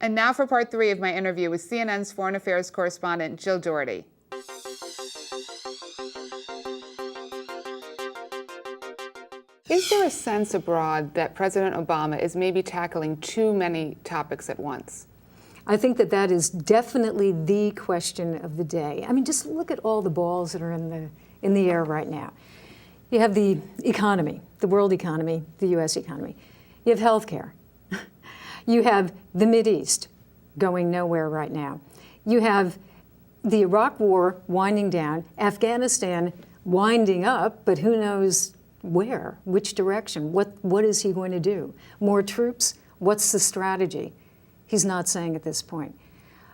And now for part 3 of my interview with CNN's Foreign Affairs correspondent, Jill Dougherty. Is there a sense abroad that President Obama is maybe tackling too many topics at once? I think that that is definitely the question of the day. I mean, just look at all the balls that are in the air right now. You have the economy, the world economy, the U.S. economy. You have healthcare. You have the Mideast going nowhere right now. You have the Iraq War winding down, Afghanistan winding up, but who knows where, which direction, what is he going to do? More troops? What's the strategy? He's not saying at this point.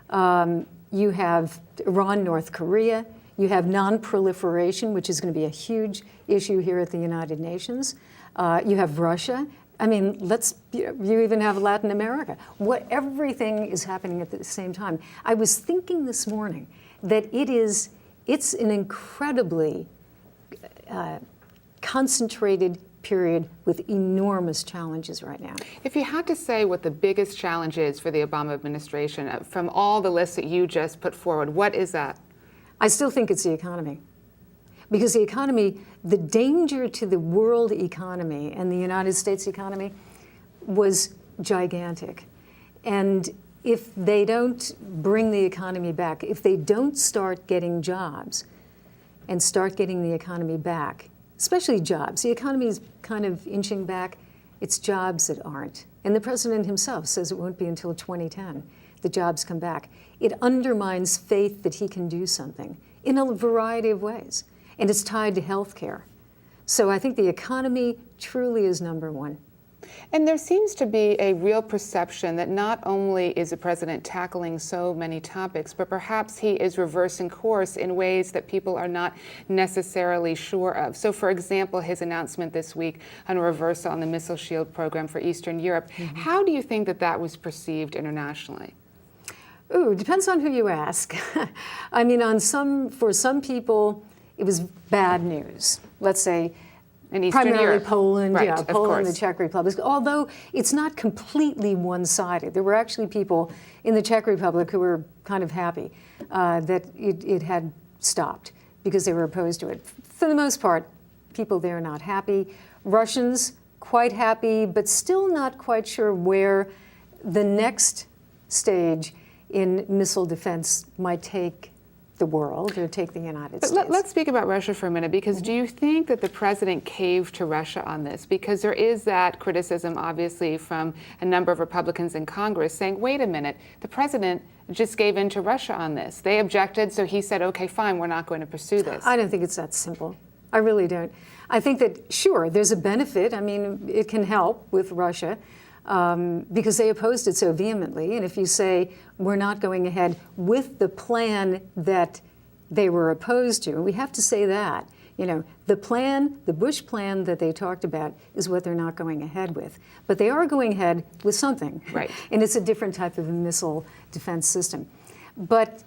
You have Iran, North Korea. You have non-proliferation, which is going to be a huge issue here at the United Nations. You have Russia. I mean, you even have Latin America. Everything is happening at the same time. I was thinking this morning that it's an incredibly concentrated period with enormous challenges right now. If you had to say what the biggest challenge is for the Obama administration, from all the lists that you just put forward, what is that? I still think it's the economy. Because the economy, the danger to the world economy and the United States economy was gigantic. And if they don't bring the economy back, if they don't start getting jobs and start getting the economy back, especially jobs, the economy is kind of inching back, it's jobs that aren't. And the president himself says it won't be until 2010 the jobs come back. It undermines faith that he can do something in a variety of ways. And it's tied to health care. So I think the economy truly is number one. And there seems to be a real perception that not only is the president tackling so many topics, but perhaps he is reversing course in ways that people are not necessarily sure of. So, for example, his announcement this week on a reversal on the missile shield program for Eastern Europe. Mm-hmm. How do you think that that was perceived internationally? Ooh, depends on who you ask. I mean, for some people, it was bad news. Let's say in Eastern primarily Europe. Poland, right, yeah, Poland, the Czech Republic. Although it's not completely one-sided. There were actually people in the Czech Republic who were kind of happy that it had stopped because they were opposed to it. For the most part, people there are not happy. Russians, quite happy, but still not quite sure where the next stage in missile defense might take the world or take the United States. Let's speak about Russia for a minute, because do you think that the president caved to Russia on this? Because there is that criticism, obviously, from a number of Republicans in Congress saying, wait a minute, the president just gave in to Russia on this. They objected, so he said, okay, fine, we're not going to pursue this. I don't think it's that simple. I really don't. I think that, sure, there's a benefit. I mean, it can help with Russia. Because they opposed it so vehemently. And if you say, we're not going ahead with the plan that they were opposed to, and we have to say that, the plan, the Bush plan that they talked about is what they're not going ahead with. But they are going ahead with something. Right. And it's a different type of a missile defense system. But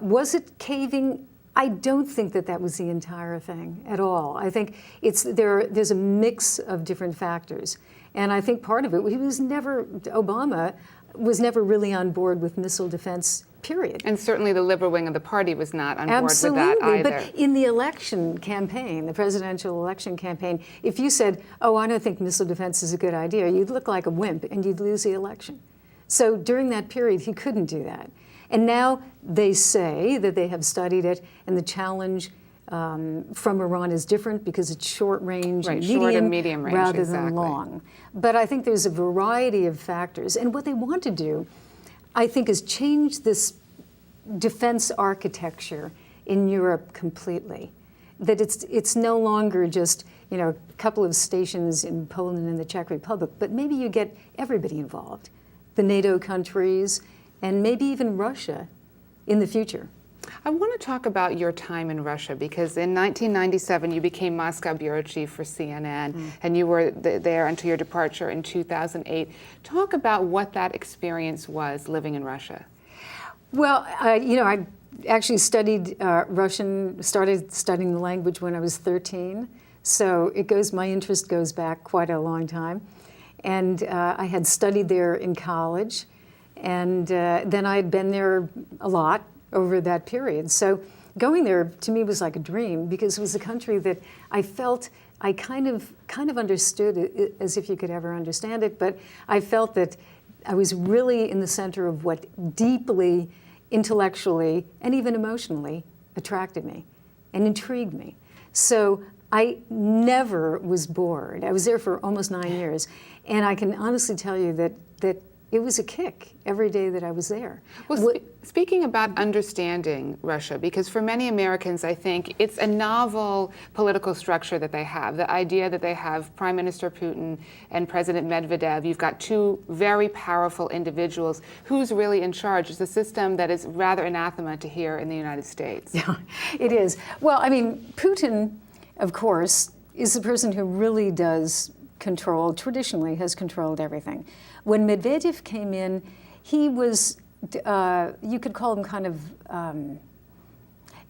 was it caving? I don't think that was the entire thing at all. I think there's a mix of different factors. And I think part of it, Obama was never really on board with missile defense, period. And certainly the liberal wing of the party was not on Absolutely, board with that either. But in the election campaign, the presidential election campaign, if you said, oh, I don't think missile defense is a good idea, you'd look like a wimp and you'd lose the election. So during that period, he couldn't do that. And now they say that they have studied it, and the challenge from Iran is different because it's short range, right, medium, short and medium range, rather exactly. than long. But I think there's a variety of factors. And what they want to do, I think, is change this defense architecture in Europe completely. That it's no longer just a couple of stations in Poland and the Czech Republic, but maybe you get everybody involved, the NATO countries, and maybe even Russia in the future. I want to talk about your time in Russia, because in 1997 you became Moscow bureau chief for CNN, and you were there until your departure in 2008. Talk about what that experience was living in Russia. Well, I actually studied Russian, started studying the language when I was 13. So my interest goes back quite a long time. And I had studied there in college. And then I had been there a lot over that period. So going there to me was like a dream, because it was a country that I felt I kind of understood it, as if you could ever understand it, but I felt that I was really in the center of what deeply, intellectually, and even emotionally attracted me and intrigued me. So I never was bored. I was there for almost 9 years, and I can honestly tell you that it was a kick every day that I was there. Well, speaking about understanding Russia, because for many Americans, I think it's a novel political structure that they have. The idea that they have Prime Minister Putin and President Medvedev, you've got two very powerful individuals. Who's really in charge? It's a system that is rather anathema to here in the United States. Yeah, it is. Well, I mean, Putin, of course, is the person who really does control, traditionally has controlled everything. When Medvedev came in, he was, you could call him kind of,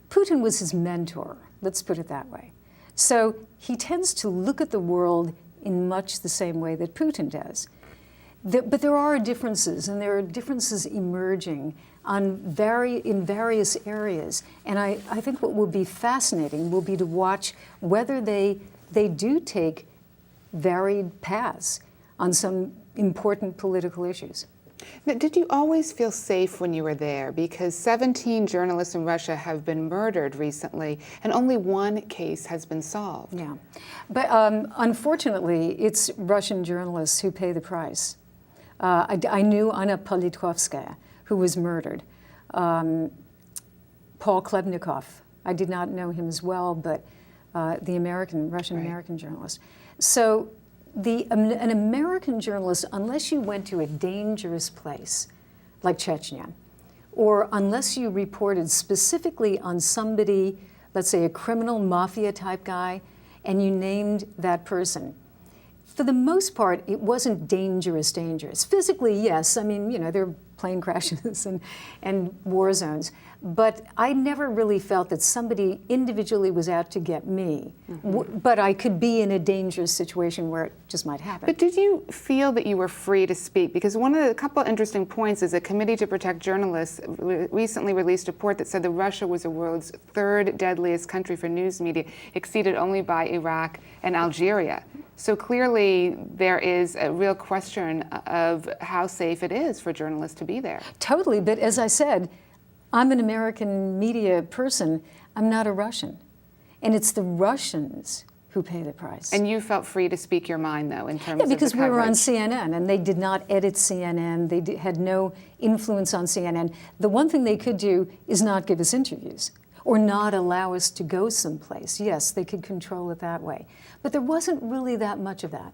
Putin was his mentor, let's put it that way. So he tends to look at the world in much the same way that Putin does. But there are differences, and there are differences emerging in various areas. And I think what will be fascinating will be to watch whether they do take varied paths on some important political issues. Now, did you always feel safe when you were there? Because 17 journalists in Russia have been murdered recently, and only one case has been solved. Yeah, but unfortunately, it's Russian journalists who pay the price. I knew Anna Politkovskaya, who was murdered. Paul Klebnikov, I did not know him as well, but the Russian-American journalist. So an American journalist, unless you went to a dangerous place like Chechnya, or unless you reported specifically on somebody, let's say a criminal mafia type guy, and you named that person, for the most part, it wasn't dangerous. Physically, yes. I mean, there are plane crashes and war zones. But I never really felt that somebody individually was out to get me. Mm-hmm. But I could be in a dangerous situation where it just might happen. But did you feel that you were free to speak? Because a couple interesting points is a Committee to Protect Journalists recently released a report that said that Russia was the world's third deadliest country for news media, exceeded only by Iraq and Algeria. So clearly there is a real question of how safe it is for journalists to be there. Totally, but as I said, I'm an American media person. I'm not a Russian. And it's the Russians who pay the price. And you felt free to speak your mind, though, in terms of the because we were on coverage. CNN, and they did not edit CNN. They had no influence on CNN. The one thing they could do is not give us interviews or not allow us to go someplace. Yes, they could control it that way. But there wasn't really that much of that.